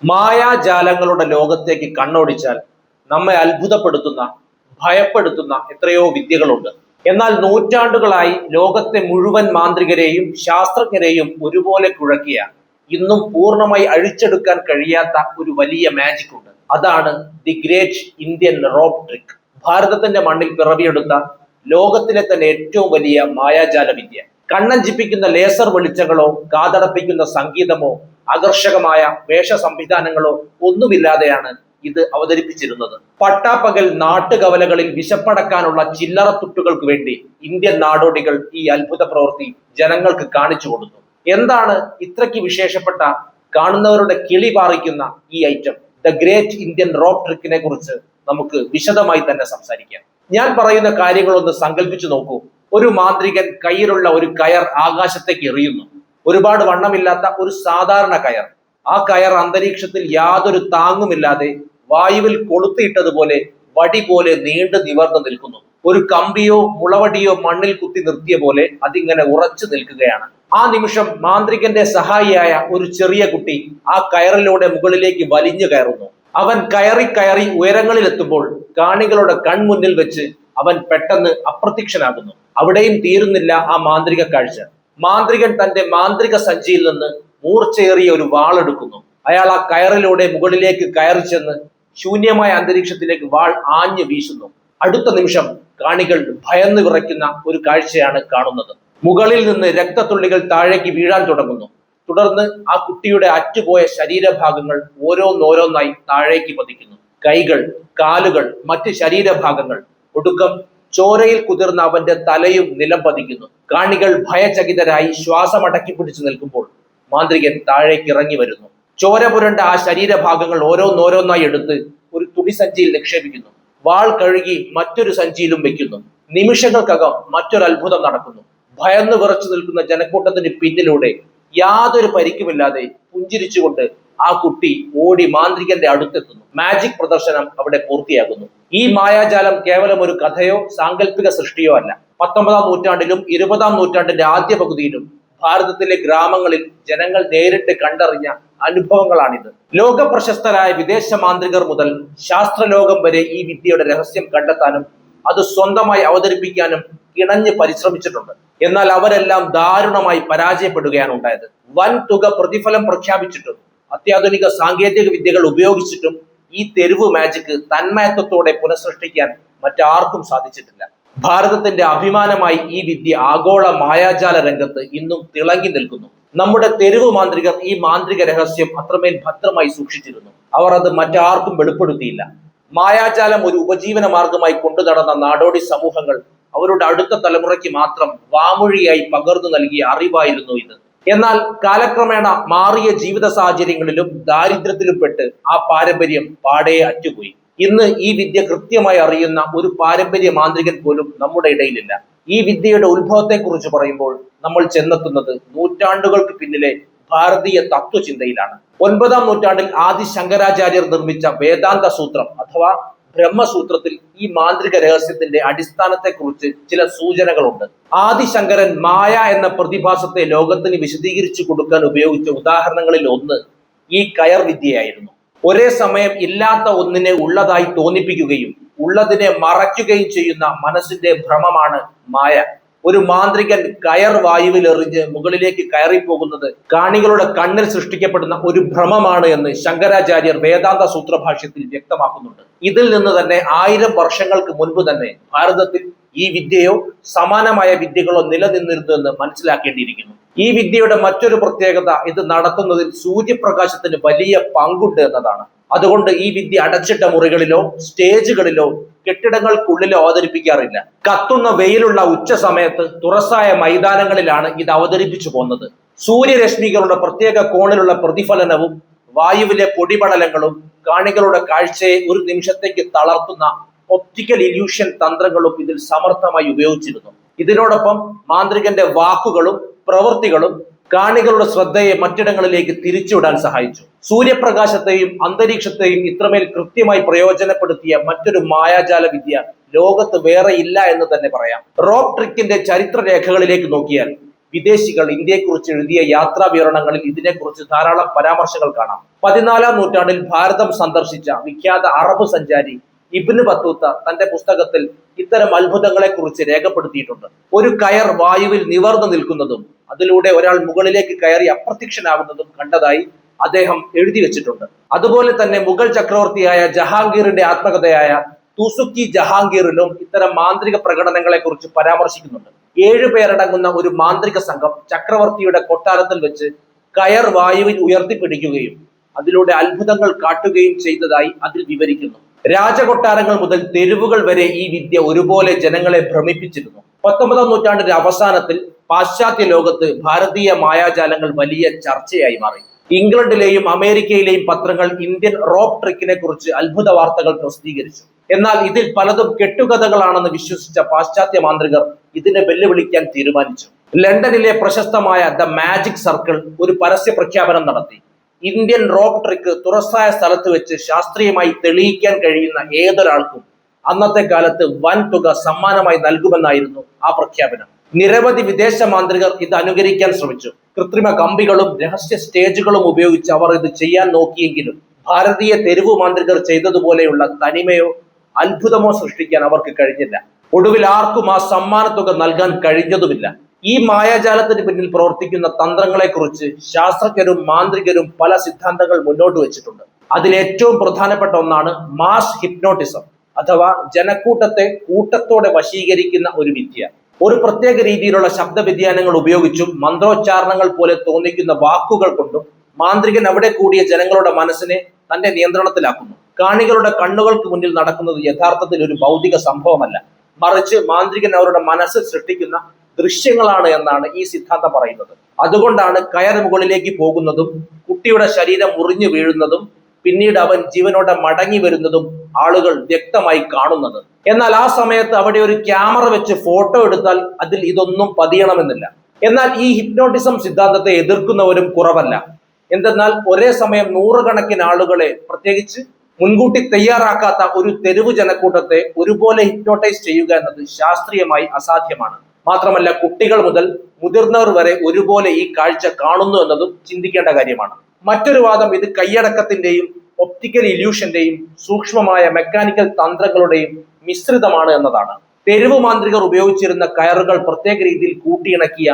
മായാജാലങ്ങളുടെ ലോകത്തേക്ക് കണ്ണോടിച്ചാൽ നമ്മെ അത്ഭുതപ്പെടുത്തുന്ന, ഭയപ്പെടുത്തുന്ന എത്രയോ വിദ്യകളുണ്ട്. എന്നാൽ നൂറ്റാണ്ടുകളായി ലോകത്തെ മുഴുവൻ മാന്ത്രികരെയും ശാസ്ത്രജ്ഞരെയും ഒരുപോലെ കുഴക്കിയ, ഇന്നും പൂർണ്ണമായി അഴിച്ചെടുക്കാൻ കഴിയാത്ത ഒരു വലിയ മാജിക് ഉണ്ട്. അതാണ് the great Indian rope trick. ഭാരതത്തിന്റെ മണ്ണിൽ പിറവിയെടുത്ത ലോകത്തിലെ തന്നെ ഏറ്റവും വലിയ മായാജാല വിദ്യ. കണ്ണഞ്ചിപ്പിക്കുന്ന ലേസർ വെളിച്ചങ്ങളോ കാതടപ്പിക്കുന്ന സംഗീതമോ ആകർഷകമായ വേഷ സംവിധാനങ്ങളോ ഒന്നുമില്ലാതെയാണ് ഇത് അവതരിപ്പിച്ചിരുന്നത്. പട്ടാപ്പകൽ നാട്ടുകവലകളിൽ വിശപ്പടക്കാനുള്ള ചില്ലറ തുട്ടുകൾക്ക് വേണ്ടി ഇന്ത്യൻ നാടോടികൾ ഈ അത്ഭുത പ്രവൃത്തി ജനങ്ങൾക്ക് കാണിച്ചു കൊടുത്തു. എന്താണ് ഇത്രയ്ക്ക് വിശേഷപ്പെട്ട, കാണുന്നവരുടെ കിളി പാറിക്കുന്ന ഈ item? The great Indian rope ട്രിക്കിനെ കുറിച്ച് നമുക്ക് വിശദമായി തന്നെ സംസാരിക്കാം. ഞാൻ പറയുന്ന കാര്യങ്ങളൊന്ന് സങ്കല്പിച്ചു നോക്കൂ. ഒരു മാന്ത്രികൻ കയ്യിലുള്ള ഒരു കയർ ആകാശത്തേക്ക് എറിയുന്നു. ഒരുപാട് വണ്ണമില്ലാത്ത ഒരു സാധാരണ കയർ. ആ കയർ അന്തരീക്ഷത്തിൽ യാതൊരു താങ്ങുമില്ലാതെ വായുവിൽ കൊളുത്തിയിട്ടതുപോലെ വടി പോലെ നീണ്ടു നിവർന്നു നിൽക്കുന്നു. ഒരു കമ്പിയോ മുളവടിയോ മണ്ണിൽ കുത്തി നിർത്തിയ പോലെ അതിങ്ങനെ ഉറച്ചു നിൽക്കുകയാണ്. ആ നിമിഷം മാന്ത്രികന്റെ സഹായിയായ ഒരു ചെറിയ കുട്ടി ആ കയറിലൂടെ മുകളിലേക്ക് വലിഞ്ഞു കയറുന്നു. അവൻ കയറി കയറി ഉയരങ്ങളിലെത്തുമ്പോൾ കാണികളുടെ കൺമുന്നിൽ വെച്ച് അവൻ പെട്ടെന്ന് അപ്രത്യക്ഷനാകുന്നു. അവിടെയും തീരുന്നില്ല ആ മാന്ത്രിക കാഴ്ച. മാന്ത്രികൻ തന്റെ മാന്ത്രിക സഞ്ചിയിൽ നിന്ന് മൂർച്ചയേറിയ ഒരു വാളെടുക്കുന്നു. അയാൾ ആ കയറിലൂടെ മുകളിലേക്ക് കയറി ചെന്ന് ശൂന്യമായ അന്തരീക്ഷത്തിലേക്ക് വാൾ ആഞ്ഞു വീശുന്നു. അടുത്ത നിമിഷം കാണികൾ ഭയന്ന് വിറയ്ക്കുന്ന ഒരു കാഴ്ചയാണ് കാണുന്നത്. മുകളിൽ നിന്ന് രക്തത്തുള്ളികൾ താഴേക്ക് വീഴാൻ തുടങ്ങുന്നു. തുടർന്ന് ആ കുട്ടിയുടെ അറ്റുപോയ ശരീരഭാഗങ്ങൾ ഓരോന്നോരോന്നായി താഴേക്ക് പതിക്കുന്നു. കൈകൾ, കാലുകൾ, മറ്റ് ശരീരഭാഗങ്ങൾ. ഒടുക്കം ചോരയിൽ കുതിർന്ന അവന്റെ തലയും നിലം പതിക്കുന്നു. കാണികൾ ഭയചകിതരായി ശ്വാസമടക്കി പിടിച്ചു നിൽക്കുമ്പോൾ മാന്ത്രികൻ താഴേക്ക് ഇറങ്ങി വരുന്നു. ചോര പുരണ്ട ആ ശരീരഭാഗങ്ങൾ ഓരോന്നോരോന്നായി എടുത്ത് ഒരു തുണിസഞ്ചിയിൽ നിക്ഷേപിക്കുന്നു. വാൾ കഴുകി മറ്റൊരു സഞ്ചിയിലും വെക്കുന്നു. നിമിഷങ്ങൾക്കകം മറ്റൊരു അത്ഭുതം നടക്കുന്നു. ഭയന്ന് വിറച്ചു നിൽക്കുന്ന ജനക്കൂട്ടത്തിന് പിന്നിലൂടെ യാതൊരു പരിക്കുമില്ലാതെ പുഞ്ചിരിച്ചുകൊണ്ട് ആ കുട്ടി ഓടി മാന്ത്രികന്റെ അടുത്തെത്തുന്നു. മാജിക് പ്രദർശനം അവിടെ പൂർത്തിയാകുന്നു. ഈ മായാജാലം കേവലം ഒരു കഥയോ സാങ്കല്പിക സൃഷ്ടിയോ അല്ല. 19-ാം നൂറ്റാണ്ടിലും 20-ാം നൂറ്റാണ്ടിന്റെ ആദ്യ പകുതിയിലും ഭാരതത്തിലെ ഗ്രാമങ്ങളിൽ ജനങ്ങൾ നേരിട്ട് കണ്ടറിഞ്ഞ അനുഭവങ്ങളാണിത്. ലോക പ്രശസ്തരായ വിദേശ മാന്ത്രികർ മുതൽ ശാസ്ത്രലോകം വരെ ഈ വിദ്യയുടെ രഹസ്യം കണ്ടെത്താനും അത് സ്വന്തമായി അവതരിപ്പിക്കാനും കിണഞ്ഞ് പരിശ്രമിച്ചിട്ടുണ്ട്. എന്നാൽ അവരെല്ലാം ദാരുണമായി പരാജയപ്പെടുകയാണ് ഉണ്ടായത്. വൻ തുക പ്രതിഫലം പ്രഖ്യാപിച്ചിട്ടും അത്യാധുനിക സാങ്കേതിക വിദ്യകൾ ഉപയോഗിച്ചിട്ടും ഈ തെരുവ് മാജിക് തന്മയത്വത്തോടെ പുനഃസൃഷ്ടിക്കാൻ മറ്റാർക്കും സാധിച്ചിട്ടില്ല. ഭാരതത്തിന്റെ അഭിമാനമായി ഈ വിദ്യ ആഗോള മായാജാല രംഗത്ത് ഇന്നും തിളങ്ങി നിൽക്കുന്നു. നമ്മുടെ തെരുവ് മാന്ത്രികർ ഈ മാന്ത്രിക രഹസ്യം അത്രമേൽ ഭദ്രമായി സൂക്ഷിച്ചിരുന്നു. അവർ അത് മറ്റാർക്കും വെളിപ്പെടുത്തിയില്ല. മായാജാലം ഒരു ഉപജീവന മാർഗമായി കൊണ്ടു നടന്ന നാടോടി സമൂഹങ്ങൾ അവരുടെ അടുത്ത തലമുറയ്ക്ക് മാത്രം വാമൊഴിയായി പകർന്നു നൽകിയ അറിവായിരുന്നു ഇത്. എന്നാൽ കാലക്രമേണ മാറിയ ജീവിത സാഹചര്യങ്ങളിലും ദാരിദ്ര്യത്തിലും പെട്ട് ആ പാരമ്പര്യം പാടെ അറ്റുപോയി. ഇന്ന് ഈ വിദ്യ കൃത്യമായി അറിയുന്ന ഒരു പാരമ്പര്യ മാന്ത്രികൻ പോലും നമ്മുടെ ഇടയിലില്ല. ഈ വിദ്യയുടെ ഉത്ഭവത്തെ കുറിച്ച് പറയുമ്പോൾ നമ്മൾ ചെന്നെത്തുന്നത് നൂറ്റാണ്ടുകൾക്ക് പിന്നിലെ ഭാരതീയ തത്വചിന്തയിലാണ്. 9-ാം നൂറ്റാണ്ടിൽ ആദി ശങ്കരാചാര്യർ നിർമ്മിച്ച വേദാന്ത സൂത്രം അഥവാ ബ്രഹ്മസൂത്രത്തിൽ ഈ മാന്ത്രിക രഹസ്യത്തിന്റെ അടിസ്ഥാനത്തെ കുറിച്ച് ചില സൂചനകളുണ്ട്. ആദിശങ്കരൻ മായ എന്ന പ്രതിഭാസത്തെ ലോകത്തിന് വിശദീകരിച്ചു കൊടുക്കാൻ ഉപയോഗിച്ച ഉദാഹരണങ്ങളിൽ ഒന്ന് ഈ കയർ വിദ്യയായിരുന്നു. ഒരേ സമയം ഇല്ലാത്ത ഒന്നിനെ ഉള്ളതായി തോന്നിപ്പിക്കുകയും ഉള്ളതിനെ മറയ്ക്കുകയും ചെയ്യുന്ന മനസ്സിന്റെ ഭ്രമമാണ് മായ. ഒരു മാന്ത്രികൻ കയർ വായുവിൽ എറിഞ്ഞ് മുകളിലേക്ക് കയറിപ്പോകുന്നത് കാണികളുടെ കണ്ണിൽ സൃഷ്ടിക്കപ്പെടുന്ന ഒരു ഭ്രമമാണ് എന്ന് ശങ്കരാചാര്യർ വേദാന്ത സൂത്രഭാഷ്യത്തിൽ വ്യക്തമാക്കുന്നുണ്ട്. ഇതിൽ നിന്ന് തന്നെ 1000 വർഷങ്ങൾക്ക് മുൻപ് തന്നെ ഭാരതത്തിൽ ഈ വിദ്യയോ സമാനമായ വിദ്യകളോ നിലനിന്നിരുന്നു എന്ന് മനസ്സിലാക്കേണ്ടിയിരിക്കുന്നു. ഈ വിദ്യയുടെ മറ്റൊരു പ്രത്യേകത ഇത് നടത്തുന്നതിൽ സൂര്യപ്രകാശത്തിന് വലിയ പങ്കുണ്ട് എന്നതാണ്. അതുകൊണ്ട് ഈ വിദ്യ അടച്ചിട്ട മുറികളിലോ സ്റ്റേജുകളിലോ കെട്ടിടങ്ങൾക്കുള്ളിലോ അവതരിപ്പിക്കാറില്ല. കത്തുന്ന വെയിലുള്ള ഉച്ച സമയത്ത് തുറസായ മൈതാനങ്ങളിലാണ് ഇത് അവതരിപ്പിച്ചു പോകുന്നത്. സൂര്യരശ്മികളുടെ പ്രത്യേക കോണിലുള്ള പ്രതിഫലനവും വായുവിലെ പൊടിപടലങ്ങളും കാണികളുടെ കാഴ്ചയെ ഒരു നിമിഷത്തേക്ക് തളർത്തുന്ന ഒപ്റ്റിക്കൽ ഇല്യൂഷൻ തന്ത്രങ്ങളും ഇതിൽ സമർത്ഥമായി ഉപയോഗിച്ചിരുന്നു. ഇതിനോടൊപ്പം മാന്ത്രികന്റെ വാക്കുകളും പ്രവൃത്തികളും കാണികളുടെ ശ്രദ്ധയെ മറ്റിടങ്ങളിലേക്ക് തിരിച്ചുവിടാൻ സഹായിച്ചു. സൂര്യപ്രകാശത്തെയും അന്തരീക്ഷത്തെയും ഇത്രമേൽ കൃത്യമായി പ്രയോജനപ്പെടുത്തിയ മറ്റൊരു മായാജാല വിദ്യ ലോകത്ത് വേറെ ഇല്ല എന്ന് തന്നെ പറയാം. റോപ്പ് ട്രിക്കിന്റെ ചരിത്രരേഖകളിലേക്ക് നോക്കിയാൽ വിദേശികൾ ഇന്ത്യയെക്കുറിച്ച് എഴുതിയ യാത്രാ വിവരണങ്ങളിൽ ഇതിനെക്കുറിച്ച് ധാരാളം പരാമർശങ്ങൾ കാണാം. 14-ാം നൂറ്റാണ്ടിൽ ഭാരതം സന്ദർശിച്ച വിഖ്യാത അറബ് സഞ്ചാരി ഇബ്നു ബത്തൂത്ത തന്റെ പുസ്തകത്തിൽ ഇത്തരം അത്ഭുതങ്ങളെ കുറിച്ച് രേഖപ്പെടുത്തിയിട്ടുണ്ട്. ഒരു കയർ വായുവിൽ നിവർന്നു നിൽക്കുന്നതും അതിലൂടെ ഒരാൾ മുകളിലേക്ക് കയറി അപ്രത്യക്ഷനാകുന്നതും കണ്ടതായി അദ്ദേഹം എഴുതി വെച്ചിട്ടുണ്ട്. അതുപോലെ തന്നെ മുഗൾ ചക്രവർത്തിയായ ജഹാംഗീറിന്റെ ആത്മകഥയായ തുസുക്കി ജഹാംഗീറിലും ഇത്തരം മാന്ത്രിക പ്രകടനങ്ങളെ കുറിച്ച് പരാമർശിക്കുന്നുണ്ട്. 7 പേരടങ്ങുന്ന ഒരു മാന്ത്രിക സംഘം ചക്രവർത്തിയുടെ കൊട്ടാരത്തിൽ വെച്ച് കയർ വായുവിൽ ഉയർത്തിപ്പിടിക്കുകയും അതിലൂടെ അത്ഭുതങ്ങൾ കാട്ടുകയും ചെയ്തതായി അതിൽ വിവരിക്കുന്നു. രാജകൊട്ടാരങ്ങൾ മുതൽ തെരുവുകൾ വരെ ഈ വിദ്യ ഒരുപോലെ ജനങ്ങളെ ഭ്രമിപ്പിച്ചിരുന്നു. 19-ാം നൂറ്റാണ്ടിന്റെ അവസാനത്തിൽ പാശ്ചാത്യ ലോകത്ത് ഭാരതീയ മായാജാലങ്ങൾ വലിയ ചർച്ചയായി മാറി. ഇംഗ്ലണ്ടിലെയും അമേരിക്കയിലെയും പത്രങ്ങൾ ഇന്ത്യൻ റോപ്പ് ട്രിക്കിനെ കുറിച്ച് അത്ഭുത വാർത്തകൾ പ്രസിദ്ധീകരിച്ചു. എന്നാൽ ഇതിൽ പലതും കെട്ടുകഥകളാണെന്ന് വിശ്വസിച്ച പാശ്ചാത്യ മാന്ത്രികർ ഇതിനെ വെല്ലുവിളിക്കാൻ തീരുമാനിച്ചു. ലണ്ടനിലെ പ്രശസ്തമായ ദ മാജിക് സർക്കിൾ ഒരു പരസ്യ പ്രഖ്യാപനം നടത്തി. ഇന്ത്യൻ റോപ്പ് ട്രിക്ക് തുറസായ സ്ഥലത്ത് വെച്ച് ശാസ്ത്രീയമായി തെളിയിക്കാൻ കഴിയുന്ന ഏതൊരാൾക്കും അന്നത്തെ കാലത്ത് വൻ തുക സമ്മാനമായി നൽകുമെന്നായിരുന്നു ആ പ്രഖ്യാപനം. നിരവധി വിദേശ മാന്ത്രികർ ഇത് അനുകരിക്കാൻ ശ്രമിച്ചു. കൃത്രിമ കമ്പികളും രഹസ്യ സ്റ്റേജുകളും ഉപയോഗിച്ച് അവർ ഇത് ചെയ്യാൻ നോക്കിയെങ്കിലും ഭാരതീയ തെരുവു മാന്ത്രികർ ചെയ്തതുപോലെയുള്ള തനിമയോ അത്ഭുതമോ സൃഷ്ടിക്കാൻ അവർക്ക് കഴിഞ്ഞില്ല. ഒടുവിൽ ആർക്കും ആ സമ്മാന തുക നൽകാൻ കഴിഞ്ഞതുമില്ല. ഈ മായാജാലത്തിന് പിന്നിൽ പ്രവർത്തിക്കുന്ന തന്ത്രങ്ങളെ കുറിച്ച് ശാസ്ത്രജ്ഞരും മാന്ത്രികരും പല സിദ്ധാന്തങ്ങൾ മുന്നോട്ട് വെച്ചിട്ടുണ്ട്. അതിൽ ഏറ്റവും പ്രധാനപ്പെട്ട ഒന്നാണ് മാസ് ഹിപ്നോട്ടിസം അഥവാ ജനക്കൂട്ടത്തെ കൂട്ടത്തോടെ വശീകരിക്കുന്ന ഒരു വിദ്യ. ഒരു പ്രത്യേക രീതിയിലുള്ള ശബ്ദ വ്യതിയാനങ്ങൾ ഉപയോഗിച്ചും മന്ത്രോച്ചാരണങ്ങൾ പോലെ തോന്നിക്കുന്ന വാക്കുകൾ കൊണ്ടും മാന്ത്രികൻ അവിടെ കൂടിയ ജനങ്ങളുടെ മനസ്സിനെ തന്റെ നിയന്ത്രണത്തിലാക്കുന്നു. കാണികളുടെ കണ്ണുകൾക്ക് മുന്നിൽ നടക്കുന്നത് യഥാർത്ഥത്തിൽ ഒരു ഭൗതിക സംഭവമല്ല, മറിച്ച് മാന്ത്രികൻ അവരുടെ മനസ്സിൽ സൃഷ്ടിക്കുന്ന ദൃശ്യങ്ങളാണ് എന്നാണ് ഈ സിദ്ധാന്തം പറയുന്നത്. അതുകൊണ്ടാണ് കയർ മുകളിലേക്ക് പോകുന്നതും കുട്ടിയുടെ ശരീരം മുറിഞ്ഞു വീഴുന്നതും പിന്നീട് അവൻ ജീവനോടെ മടങ്ങി വരുന്നതും ആളുകൾ വ്യക്തമായി കാണുന്നത്. എന്നാൽ ആ സമയത്ത് അവിടെ ഒരു ക്യാമറ വെച്ച് ഫോട്ടോ എടുത്താൽ അതിൽ ഇതൊന്നും പതിയണമെന്നില്ല. എന്നാൽ ഈ ഹിപ്നോട്ടിസം സിദ്ധാന്തത്തെ എതിർക്കുന്നവരും കുറവല്ല. എന്തെന്നാൽ ഒരേ സമയം നൂറുകണക്കിന് ആളുകളെ, പ്രത്യേകിച്ച് മുൻകൂട്ടി തയ്യാറാക്കാത്ത ഒരു തെരുവ് ജനക്കൂട്ടത്തെ ഒരുപോലെ ഹിപ്നോട്ടൈസ് ചെയ്യുക എന്നത് ശാസ്ത്രീയമായി അസാധ്യമാണ്. മാത്രമല്ല കുട്ടികൾ മുതൽ മുതിർന്നവർ വരെ ഒരുപോലെ ഈ കാഴ്ച കാണുന്നു എന്നതും ചിന്തിക്കേണ്ട കാര്യമാണ്. മറ്റൊരു വാദം ഇത് കൈയടക്കത്തിന്റെയും ഒപ്റ്റിക്കൽ ഇല്യൂഷന്റെയും സൂക്ഷ്മമായ മെക്കാനിക്കൽ തന്ത്രങ്ങളുടെയും മിശ്രിതമാണ് എന്നതാണ്. തെരുവ് മാന്ത്രികർ ഉപയോഗിച്ചിരുന്ന കയറുകൾ പ്രത്യേക രീതിയിൽ കൂട്ടിയിണക്കിയ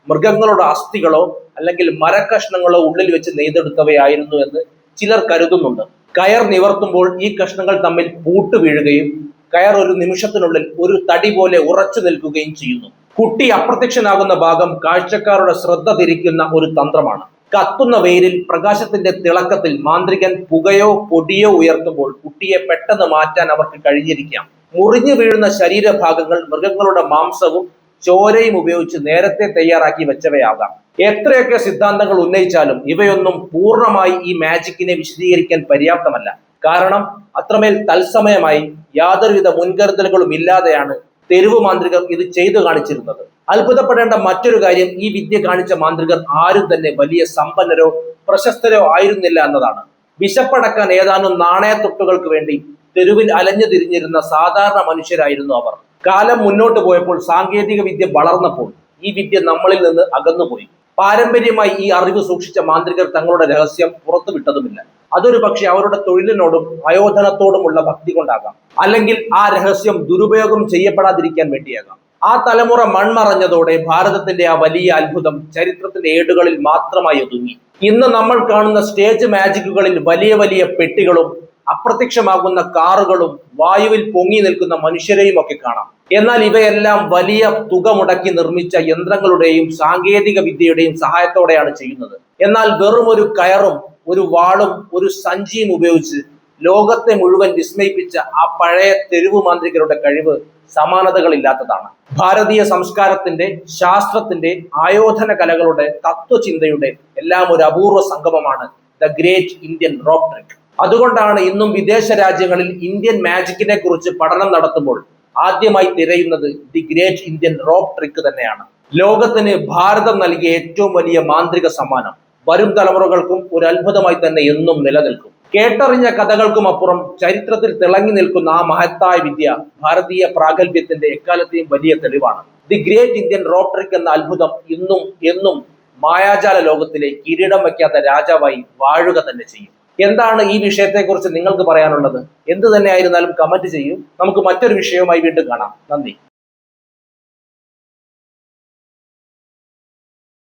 മൃഗങ്ങളുടെ അസ്ഥികളോ അല്ലെങ്കിൽ മരക്കഷ്ണങ്ങളോ ഉള്ളിൽ വെച്ച് നെയ്തെടുത്തവയായിരുന്നു എന്ന് ചിലർ കരുതുന്നുണ്ട്. കയർ നിവർത്തുമ്പോൾ ഈ കഷ്ണങ്ങൾ തമ്മിൽ പൂട്ട് വീഴുകയും കയർ ഒരു നിമിഷത്തിനുള്ളിൽ ഒരു തടി പോലെ ഉറച്ചു നിൽക്കുകയും ചെയ്യുന്നു. കുട്ടി അപ്രത്യക്ഷനാകുന്ന ഭാഗം കാഴ്ചക്കാരുടെ ശ്രദ്ധ തിരിക്കുന്ന ഒരു തന്ത്രമാണ്. കത്തുന്ന വെയിലിൽ പ്രകാശത്തിന്റെ തിളക്കത്തിൽ മാന്ത്രികൻ പുകയോ പൊടിയോ ഉയർത്തുമ്പോൾ കുട്ടിയെ പെട്ടെന്ന് മാറ്റാൻ അവർക്ക് കഴിഞ്ഞിരിക്കാം. മുറിഞ്ഞു വീഴുന്ന ശരീരഭാഗങ്ങൾ മൃഗങ്ങളുടെ മാംസവും ചോരയും ഉപയോഗിച്ച് നേരത്തെ തയ്യാറാക്കി വെച്ചവയാകാം. എത്രയൊക്കെ സിദ്ധാന്തങ്ങൾ ഉന്നയിച്ചാലും ഇവയൊന്നും പൂർണ്ണമായി ഈ മാജിക്കിനെ വിശദീകരിക്കാൻ പര്യാപ്തമല്ല. കാരണം അത്രമേൽ തത്സമയമായി യാതൊരുവിധ മുൻകരുതലുകളും ഇല്ലാതെയാണ് തെരുവ് മാന്ത്രികർ ഇത് ചെയ്തു കാണിച്ചിരുന്നത്. അത്ഭുതപ്പെടേണ്ട മറ്റൊരു കാര്യം, ഈ വിദ്യ കാണിച്ച മാന്ത്രികർ ആരും തന്നെ വലിയ സമ്പന്നരോ പ്രശസ്തരോ ആയിരുന്നില്ല എന്നതാണ്. വിശപ്പടക്കാൻ ഏതാനും നാണയത്തൊട്ടുകൾക്ക് വേണ്ടി തെരുവിൽ അലഞ്ഞു തിരിഞ്ഞിരുന്ന സാധാരണ മനുഷ്യരായിരുന്നു അവർ. കാലം മുന്നോട്ട് പോയപ്പോൾ സാങ്കേതിക വിദ്യ വളർന്നപ്പോൾ ഈ വിദ്യ നമ്മളിൽ നിന്ന് അകന്നുപോയി. പാരമ്പര്യമായി ഈ അറിവ് സൂക്ഷിച്ച മാന്ത്രികർ തങ്ങളുടെ രഹസ്യം പുറത്തുവിട്ടതുമില്ല. അതൊരു പക്ഷെ അവരുടെ തൊഴിലിനോടും ആയോധനത്തോടുമുള്ള ഭക്തി കൊണ്ടാകാം, അല്ലെങ്കിൽ ആ രഹസ്യം ദുരുപയോഗം ചെയ്യപ്പെടാതിരിക്കാൻ വേണ്ടിയാകാം. ആ തലമുറ മൺമറഞ്ഞതോടെ ഭാരതത്തിന്റെ ആ വലിയ അത്ഭുതം ചരിത്രത്തിന്റെ ഏടുകളിൽ മാത്രമായി ഒതുങ്ങി. ഇന്ന് നമ്മൾ കാണുന്ന സ്റ്റേജ് മാജിക്കുകളിൽ വലിയ വലിയ പെട്ടികളും അപ്രത്യക്ഷമാകുന്ന കാറുകളും വായുവിൽ പൊങ്ങി നിൽക്കുന്ന മനുഷ്യരെയും ഒക്കെ കാണാം. എന്നാൽ ഇവയെല്ലാം വലിയ തുക മുടക്കി നിർമ്മിച്ച യന്ത്രങ്ങളുടെയും സാങ്കേതിക വിദ്യയുടെയും സഹായത്തോടെയാണ് ചെയ്യുന്നത്. എന്നാൽ വെറും ഒരു കയറും ഒരു വാളും ഒരു സഞ്ചിയും ഉപയോഗിച്ച് ലോകത്തെ മുഴുവൻ വിസ്മയിപ്പിച്ച ആ പഴയ തെരുവു മാന്ത്രികരുടെ കഴിവ് സമാനതകളില്ലാത്തതാണ്. ഭാരതീയ സംസ്കാരത്തിന്റെ, ശാസ്ത്രത്തിന്റെ, ആയോധന കലകളുടെ, തത്വചിന്തയുടെ എല്ലാം ഒരു അപൂർവ സംഗമമാണ് the great Indian rope trick. അതുകൊണ്ടാണ് ഇന്നും വിദേശ രാജ്യങ്ങളിൽ ഇന്ത്യൻ മാജിക്കിനെ കുറിച്ച് പഠനം നടത്തുമ്പോൾ ആദ്യമായി തിരയുന്നത് the great Indian rope trick തന്നെയാണ്. ലോകത്തിന് ഭാരതം നൽകിയ ഏറ്റവും വലിയ മാന്ത്രിക സമ്മാനം വരും തലമുറകൾക്കും ഒരു അത്ഭുതമായി തന്നെ എന്നും നിലനിൽക്കും. കേട്ടറിഞ്ഞ കഥകൾക്കും അപ്പുറം ചരിത്രത്തിൽ തിളങ്ങി നിൽക്കുന്ന ആ മഹത്തായ വിദ്യ ഭാരതീയ പ്രാഗൽഭ്യത്തിന്റെ എക്കാലത്തെയും വലിയ തെളിവാണ്. The great Indian rope trick എന്ന അത്ഭുതം ഇന്നും എന്നും മായാജാല ലോകത്തിലെ കിരീടം വയ്ക്കാത്ത രാജാവായി വാഴുക തന്നെ ചെയ്യും. എന്താണ് ഈ വിഷയത്തെക്കുറിച്ച് നിങ്ങൾക്ക് പറയാനുള്ളത്? എന്ത് തന്നെ ആയിരുന്നാലും കമന്റ് ചെയ്യൂ. നമുക്ക് മറ്റൊരു വിഷയവുമായി വീണ്ടും കാണാം. നന്ദി.